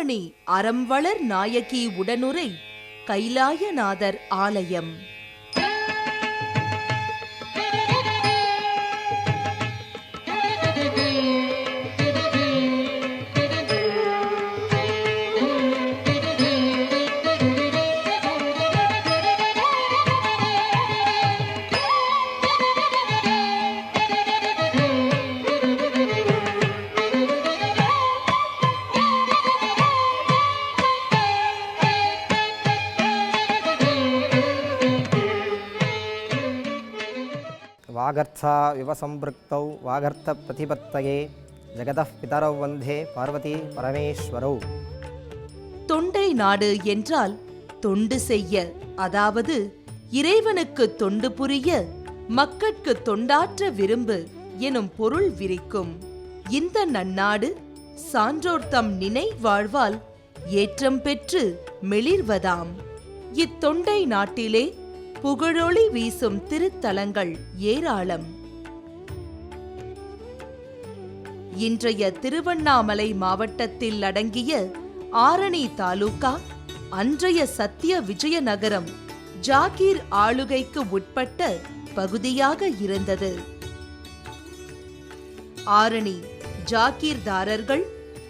ஆரணி அறம்வளர் நாயகி உடனுரை கைலாயநாதர் ஆலயம். वागर्था विवसंपृक्तौ वागर्थ प्रतिपत्तये जगतः पितरौ वन्दे பார்வதி பரமேஸ்வரௌ. தொண்டை நாடு என்றால் தொண்டு செய்ய, அதாவது இறைவனுக்கு தொண்டு புரிய, மக்கட்கு தொண்டாற்ற விரும்பு எனும் பொருள் விரிக்கும். இந்த நன்னாடு சான்றோர் தம் நினை வாழ்வால் ஏற்றம் பெற்று மெளிர்வதாம். இத்தொண்டை நாட்டிலே புகழொளி வீசும் திருத்தலங்கள் ஏராளம். இன்றைய திருவண்ணாமலை மாவட்டத்தில் அடங்கிய ஆரணி தாலுகா அன்றைய சத்திய விஜயநகரம் ஜாகீர் ஆளுகைக்கு உட்பட்ட பகுதியாக இருந்தது. ஆரணி ஜாகீர்தாரர்கள்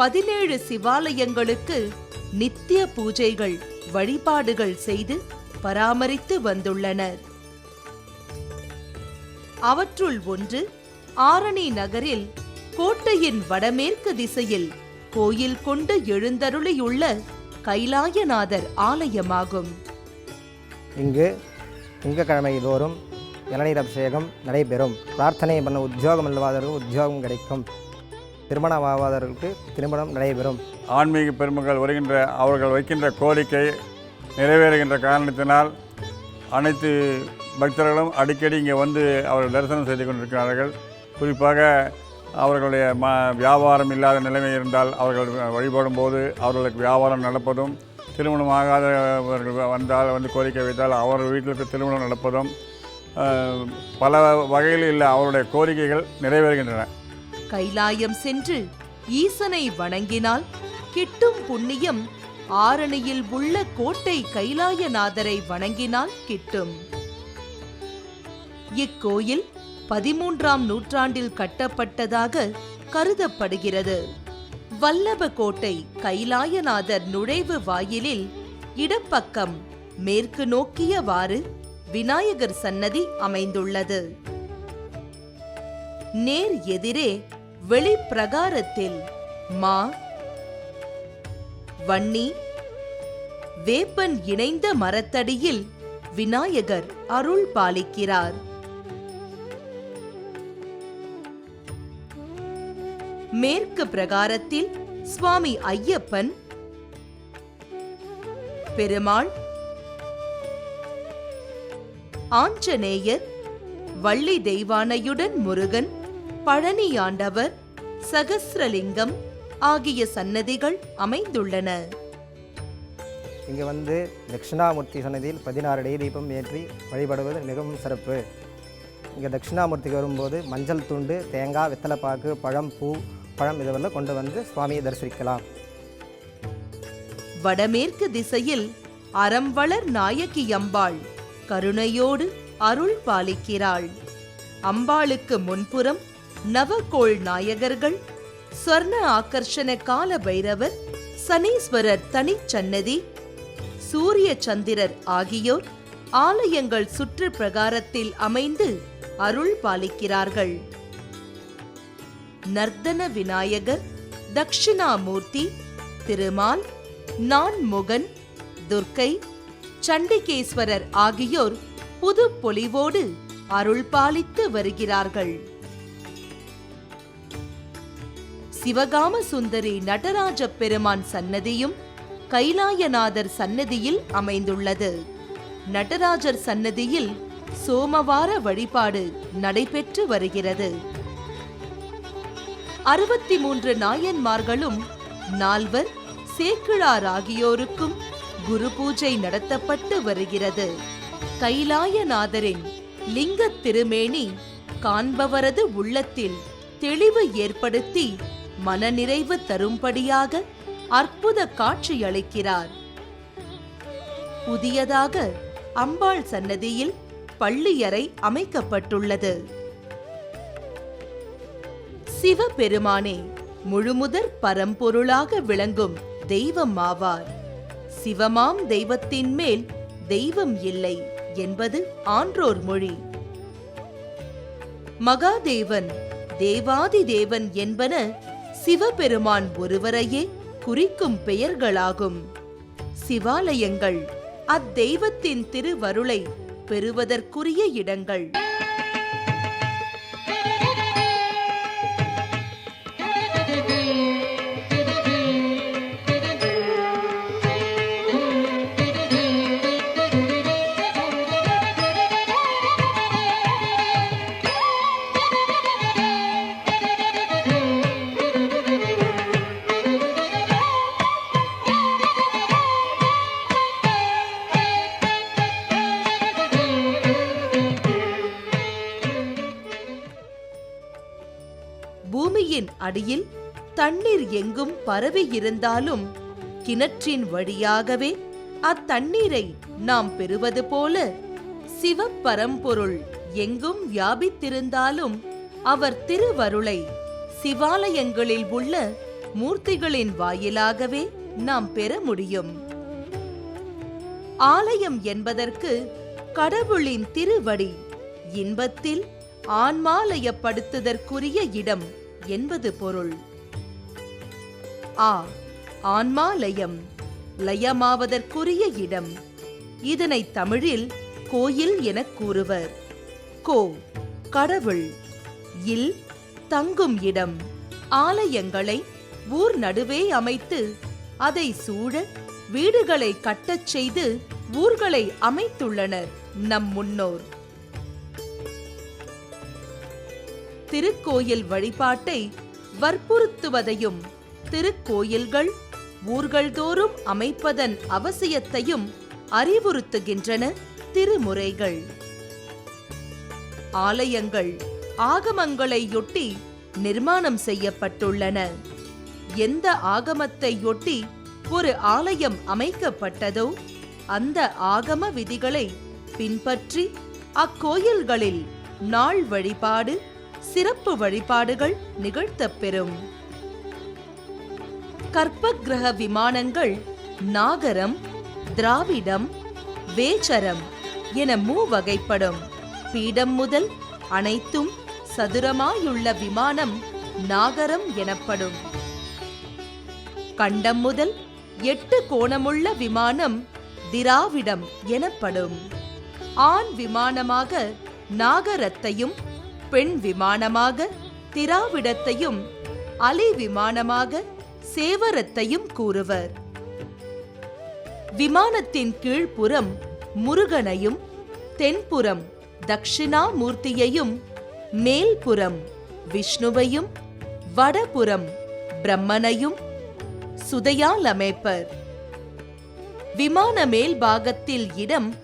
17 சிவாலயங்களுக்கு நித்திய பூஜைகள் வழிபாடுகள் செய்து பராமரித்து வந்துள்ளனர். அவற்றுள் ஒன்று ஆரணி நகரில் கோட்டையின் வடமேற்கு திசையில் கோயில் கொண்டு எழுந்தருளியுள்ள கைலாயநாதர் ஆலயமாகும். இங்கு திங்கக்கிழமை தோறும் இளநீர் அபிஷேகம் நடைபெறும். பிரார்த்தனை பண்ண உத்தியோகம் இல்லாதவர்களுக்கு உத்தியோகம் கிடைக்கும். திருமணம் ஆகாதவர்களுக்கு திருமணம் நடைபெறும். ஆன்மீக பெருமக்கள் வருகின்ற அவர்கள் வைக்கின்ற கோரிக்கை நிறைவேறுகின்ற காரணத்தினால் அனைத்து பக்தர்களும் அடிக்கடி இங்கே வந்து அவர்கள் தரிசனம் செய்து கொண்டிருக்கிறார்கள். குறிப்பாக அவர்களுடைய வியாபாரம் இல்லாத நிலைமை இருந்தால் அவர்கள் வழிபடும் போது அவர்களுக்கு வியாபாரம் நடப்பதும், திருமணம் ஆகாதவர்கள் வந்தால் வந்து கோரிக்கை வைத்தால் அவர்கள் வீட்டிற்கு திருமணம் நடப்பதும் பல வகையில் இல்லை அவருடைய கோரிக்கைகள் நிறைவேறுகின்றன. கைலாயம் சென்று ஈசனை வணங்கினால் கிட்டும் புண்ணியம் ஆரணியில் உள்ள கோட்டை கைலாயநாதரை வணங்கினால் கிட்டும். இக்கோயில் 13ஆம் நூற்றாண்டில் கட்டப்பட்டதாக கருதப்படுகிறது. வல்லபகோட்டை கைலாயநாதர் நுழைவு வாயிலில் இடப்பக்கம் மேற்கு நோக்கியவாறு விநாயகர் சன்னதி அமைந்துள்ளது. நேர் எதிரே வெளிப்பிரகாரத்தில் மா, வன்னி, வேப்பன் இணைந்த மரத்தடியில் விநாயகர் அருள் பாலிக்கிறார். மேற்கு பிரகாரத்தில் சுவாமி ஐயப்பன், பெருமாள், ஆஞ்சநேயர், வள்ளி தெய்வானையுடன் முருகன், பழனி ஆண்டவர், சகஸ்ரலிங்கம் ஆகிய சன்னதிகள் அமைந்துள்ளன. இங்கே வந்து தட்சிணாமூர்த்தி சன்னதியில் 16 அடி தீபம் ஏற்றி வழிபடுவது மிகவும் சிறப்பு. இங்கே தட்சிணாமூர்த்திக்கு வரும்போது மஞ்சள் துண்டு, தேங்காய், வெத்தலைப்பாக்கு, பழம், பூ, பழம் இதுவெல்லாம் கொண்டு வந்து சுவாமியை தரிசிக்கலாம். வடமேற்கு திசையில் அறம்வளர் நாயகி அம்பாள் கருணையோடு அருள் பாலிக்கிறாள். அம்பாளுக்கு முன்புறம் நவகோள் நாயகர்கள், ஸ்வர்ண ஆகர்ஷண கால பைரவர், சனீஸ்வரர் தனிச்சன்னதி, சூரிய சந்திரர் ஆகியோர் ஆலயங்கள் சுற்று பிரகாரத்தில் அமைந்து அருள் பாலிக்கிறார்கள். நர்தன விநாயகர், தட்சிணாமூர்த்தி, திருமால், நான்முகன், துர்க்கை, சண்டிகேஸ்வரர் ஆகியோர் புது பொலிவோடு அருள் பாலித்து வருகிறார்கள். சிவகாம சுந்தரி நடராஜ பெருமான் சன்னதியும் கைலாயநாதர் சன்னதியில் அமைந்துள்ளது. நடராஜர் சன்னதியில் சோமவார வழிபாடு நடைபெற்று வருகிறது. 63 நாயன்மார்களும் 4 சேக்கிழார் ஆகியோருக்கும் குரு பூஜை நடத்தப்பட்டு வருகிறது. கைலாயநாதரின் லிங்க திருமேனி காண்பவரது உள்ளத்தில் தெளிவு ஏற்படுத்தி மனநிறைவு தரும்படியாக அற்புத காட்சியளிக்கிறார். புதியதாக அம்பாள் சன்னதியில் பள்ளியறை அமைக்கப்பட்டுள்ளது. சிவபெருமானே முழுமுதற் பரம்பொருளாக விளங்கும் தெய்வம் ஆவார். சிவமாம் தெய்வத்தின் மேல் தெய்வம் இல்லை என்பது ஆன்றோர் மொழி. மகாதேவன், தேவாதி தேவன் என்பன சிவபெருமான் ஒருவரையே குறிக்கும் பெயர்களாகும். சிவாலயங்கள் அத்தெய்வத்தின் திருவருளை பெறுவதற்குரிய இடங்கள். பூமியின் அடியில் தண்ணீர் எங்கும் பரவி இருந்தாலும் கிணற்றின் வழியாகவே அத்தண்ணீரை நாம் பெறுவது போல சிவபரம்பொருள் எங்கும் வியாபித்திருந்தாலும் அவர் திருவருளை சிவாலயங்களில் உள்ள மூர்த்திகளின் வாயிலாகவே நாம் பெற முடியும். ஆலயம் என்பதற்கு கடவுளின் திருவடி, இன்பத்தில் ஆன்மாலயப்படுத்துதற்குரிய இடம் என்பது பொருள். ஆன்மாலயம் லயமாவதற்குரிய இடம். இதனை தமிழில் கோயில் எனக் கூறுவர். கோ கடவுள், இல் தங்கும் இடம். ஆலயங்களை ஊர் நடுவே அமைத்து அதை சூழ வீடுகளை கட்டச் செய்து ஊர்களை அமைத்துள்ளனர் நம் முன்னோர். திருக்கோயில் வழிபாட்டை வற்புறுத்துவதையும் திருக்கோயில்கள் ஊர்கள் தோறும் அமைப்பதன் அவசியத்தையும் அறிவுறுத்துகின்றன திருமுறைகள். ஆலயங்கள் ஆகமங்களையொட்டி நிர்மாணம் செய்யப்பட்டுள்ளன. எந்த ஆகமத்தையொட்டி ஒரு ஆலயம் அமைக்கப்பட்டதோ அந்த ஆகம விதிகளை பின்பற்றி அக்கோயில்களில் நாள் வழிபாடு, சிறப்பு வழிபாடுகள் நிகழ்த்தப்பெறும். கற்பக்கிரக விமானங்கள் நாகரம், திராவிடம், வேச்சரம் என மூவகைப்படும். பீடம் முதல் அனைத்தும் சதுரமாயுள்ள விமானம் நாகரம் எனப்படும். கண்டம் முதல் 8 கோணமுள்ள விமானம் திராவிடம் எனப்படும். ஆண் விமானமாக நாகரத்தையும், பெண் விமானமாக திராவிடத்தையும், அலி விமானமாக சேவரத்தையும் கூறுவர். விமானத்தின் கீழ்ப்புறம் முருகனையும், தென்புறம் தக்ஷிணாமூர்த்தியையும், மேல்புறம் விஷ்ணுவையும், வடபுறம் பிரம்மனையும் சுதையால் அமைப்பர். விமான மேல் பாகத்தில் இடம்,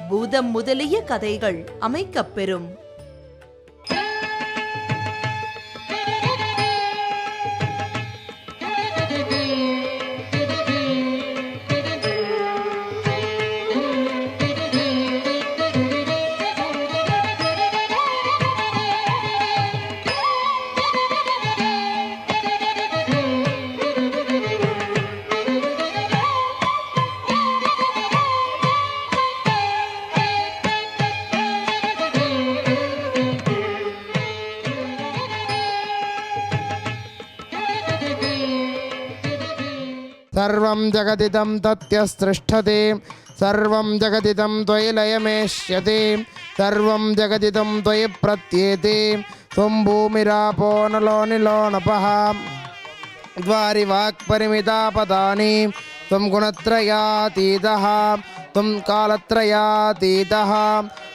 பூதம் முதலிய கதைகள் அமைக்கப்பெறும். सर्वं जगदिदं तत्यसृष्टते, सर्वं जगदिदं त्वयि लयमेष्यते, सर्वं जगदिदं त्वयि प्रत्येते, त्वं भूमिरापो नलो निलो नपः द्वारि वाक्परिमिता पदानि, त्वं गुणत्रयातीतः, त्वं कालत्रयातीतः,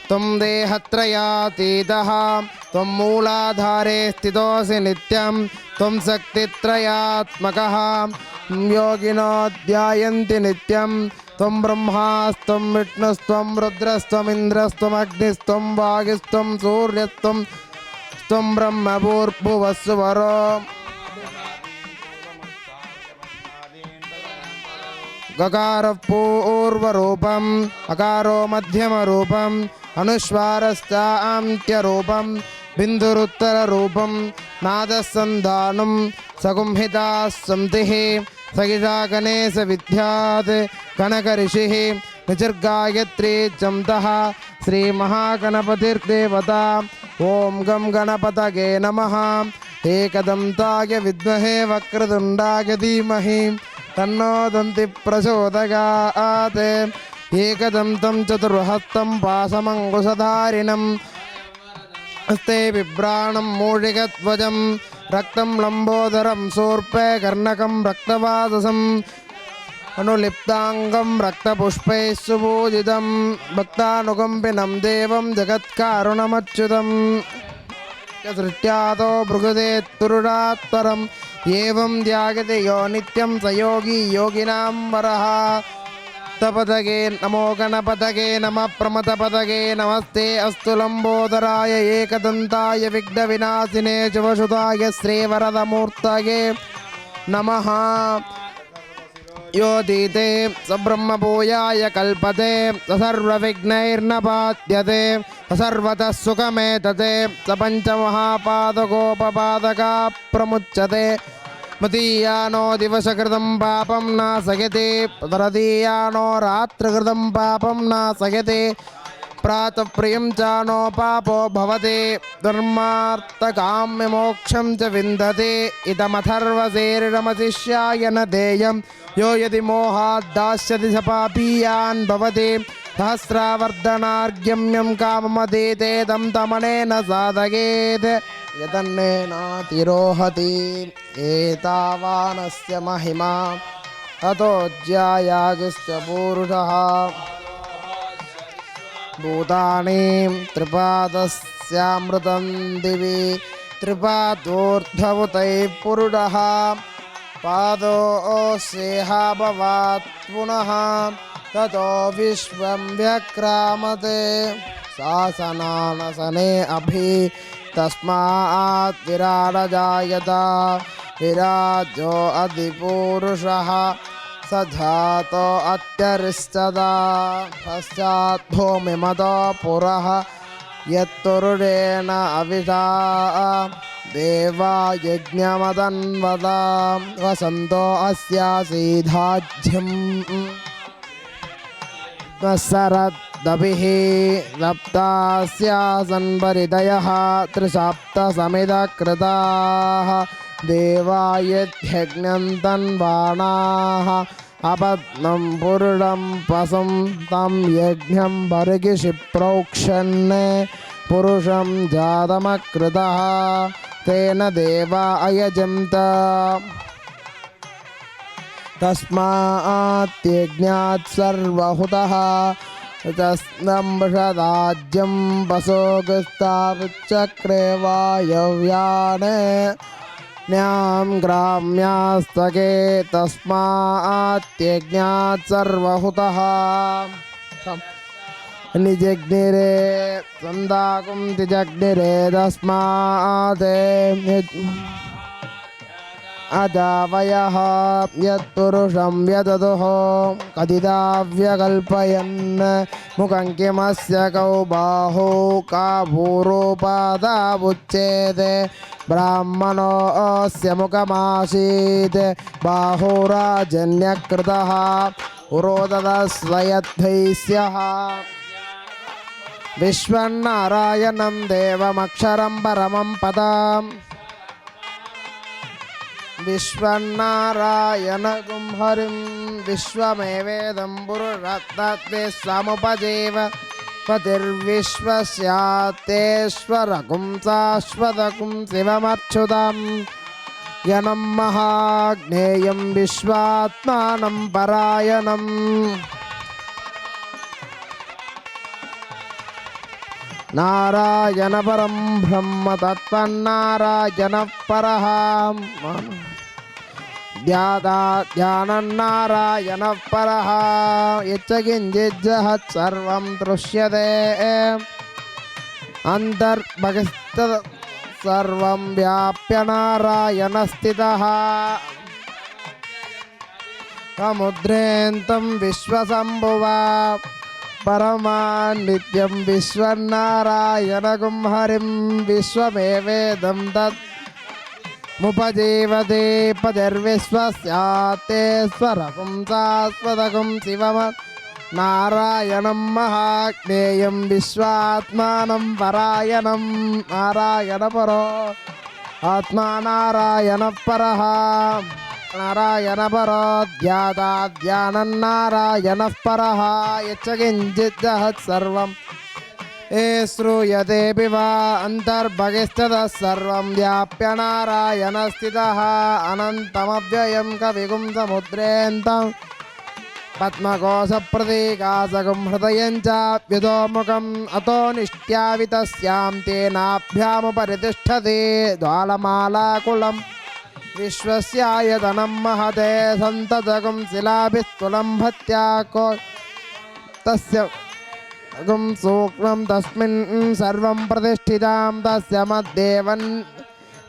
त्वं देहत्रयातीतः, त्वं मूलाधारे स्थितोऽसि नित्यं, त्वं शक्तित्रयात्मकः, योगिनो ध्यायन्ति नित्यं, त्वं ब्रह्मास्त्वं विष्णुस्त्वं रुद्रस्त्वमिन्द्रस्त्वम् अग्निस्त्वं वायुस्त्वं सूर्यस्त्वं त्वं ब्रह्मभूर्भुवस्सुवरो गकारः पूर्वरूपम् अकारो मध्यमरूपम् अनुस्वारश्चान्त्यरूपं बिन्दुरुत्तररूपं नादसन्धानं सगुंहिता संतिः सगिषा गणेश विद्यात् कनकऋषिः निचिर्गायत्री चमतः श्रीमहागणपतिर्देवता ॐ गं गणपतये नमः एकदन्ताय विद्महे वक्रतुण्डाय धीमहि तन्नो दन्ति प्रचोदयात् एकदन्तं चतुर्हस्तं पाशमङ्कुशधारिणं हस्ते बिभ्राणं मूषिकध्वजं रक्तं लम्बोदरं शूर्पे कर्णकं रक्तवाससं अनुलिप्ताङ्गं रक्तपुष्पैः सुपूजितं भक्तानुकम्पिनं देवं जगत्कारुणमच्युतं सृष्ट्यातो भृगुदे तुरुडात्तरम् एवं ध्यायते यो नित्यं स योगी योगिनां वरः तपतगे नमो गणपतगे नमः प्रमथपतगे नमस्ते अस्तु लम्बोदराय एकदन्ताय विघ्नविनाशिने शिवसुताय श्रीवरदमूर्तये नमः योदीते सब्रह्मभूयाय कल्पते सर्वविघ्नैर्न बाध्यते सर्वतः सुखमेतते स पञ्चमहापादकोपपादका प्रमुच्यते मदीयानो दिवसकृतं पापं नाशयते तदीयानो रात्रिकृतं पापं नाशयते प्रातः प्रियं च नो पापो भवते धर्मार्थकाम्यमोक्षं च विन्दते इदमथर्वशेरिरमतिष्याय न देयं यो यदि मोहात् दास्यति स पापीयान् भवति सहस्रावर्धनार्घ्यम्यं काममदेते तं तमनेन साधयेत् यदन्नेनातिरोहति एतावानस्य महिमा ततो ज्यायागश्च पूरुषः भूतानि त्रिपादस्यामृतं दिवि त्रिपादोर्ध्वभूतैः पुरुषः पादोऽस्येहाभवात् पुनः ततो विश्वं व्यक्रामते शासनानसने अभि तस्मात् विराजजायत विराजो अधिपुरुषः स जातो अत्यरिष्टदा पश्चात् भूमिमतो पुरः यत्तुरुडेन अविषा देवा यज्ञमदन्वदा वसन्तो अस्यासीधाज्यम् शरदभिः सप्तास्यासन्परिदयः त्रिसप्तसमिधकृताः देवायज्ञं तन्वाणाः अपत्नं पुरुषं पशुं तं यज्ञं बर्गिषि प्रोक्षन् पुरुषं जातमकृतः तेन देवा अयजन्त तस्मात् सर्वहुतः तस्नम्षदाज्यं पशोगस्तावचक्रे वायव्यान् न्यां ग्राम्यास्तके तस्मात् सर्वहुतः निजग्निरे सन्दाकुं तिजग्निरे तस्मात् अजावयः यत्पुरुषं व्यदतुः कदिदा व्यकल्पयन् मुखं किमस्य कौ बाहौ का भूरोपादावुच्येते ब्राह्मणोऽस्य मुखमासीत् बाहुराजन्यकृतः उरोदतस्वयद्वैस्यः विश्वन्नारायणं देवमक्षरं परमं पदम् विश्वन्नारायणगुं हरिं विश्वमेवेदं पुरुषत्तद्विश्वमुपजीव पतिर्विश्वस्यातेश्वरगुं शाश्वतगुं शिवमच्युतं यनं महाज्ञेयं विश्वात्मानं परायणम् नारायणपरं ब्रह्म तत्त्वन्नारायणः परः ध्यानन्नारायणः परः यच्च किञ्चिज्जहत् सर्वं दृश्यते अन्तर्बहिस्तत् सर्वं व्याप्य नारायणस्थितः समुद्रेऽन्तं विश्वशम्भुवा परमान्नित्यं विश्वनारायणगुं हरिं विश्वमेवेदं तत् मुपजीवते पतिर्विश्वस्याते स्वरगुं शाश्वतगुं शिवमत् नारायणं महाज्ञेयं विश्वात्मानं परायणं नारायणपरो आत्मा नारायणपरः नारायणपरो ध्याता ध्यानं नारायणः परः यच्च किञ्चित् जहत् सर्वं ये श्रूयतेऽपि वा अन्तर्बहिस्ततः सर्वं व्याप्य नारायणस्थितः अनन्तमव्ययं कविगुं समुद्रेऽन्तं पद्मकोशप्रतीकासगुं हृदयं चाप्युतोमुखम् अतो निष्ट्यावितस्यां तेनाभ्यामुपरि तिष्ठति ज्वालमालाकुलं विश्वस्यायतनं महते सन्ततगुं शिलाभिस्तुलं भत्या को तस्य गुं सूक्ष्मं तस्मिन् सर्वं प्रतिष्ठितां तस्य मद्देवन्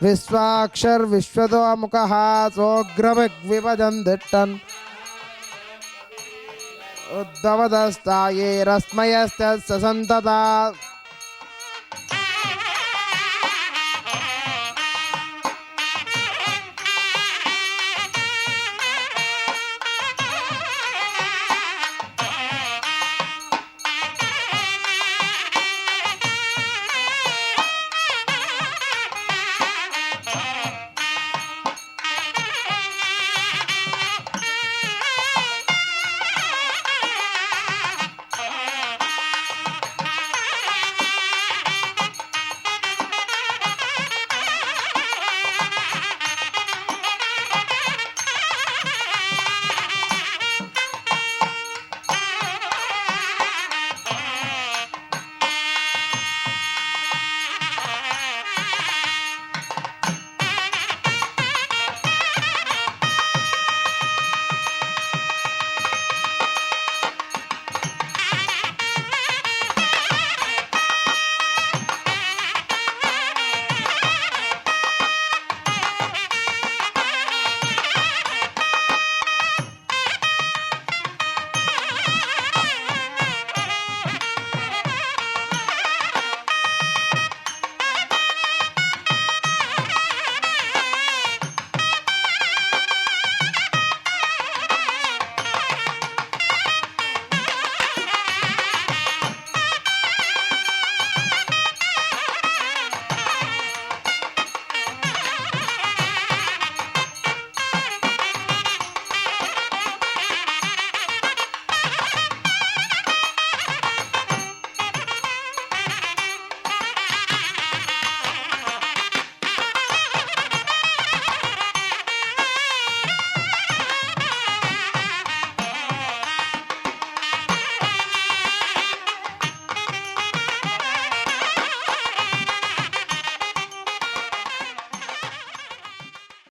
विश्वाक्षर्विश्वतोमुखः सोऽग्रविग्विभजन् तिष्ठन् उद्धवदस्ताये रश्मयश्च सन्तता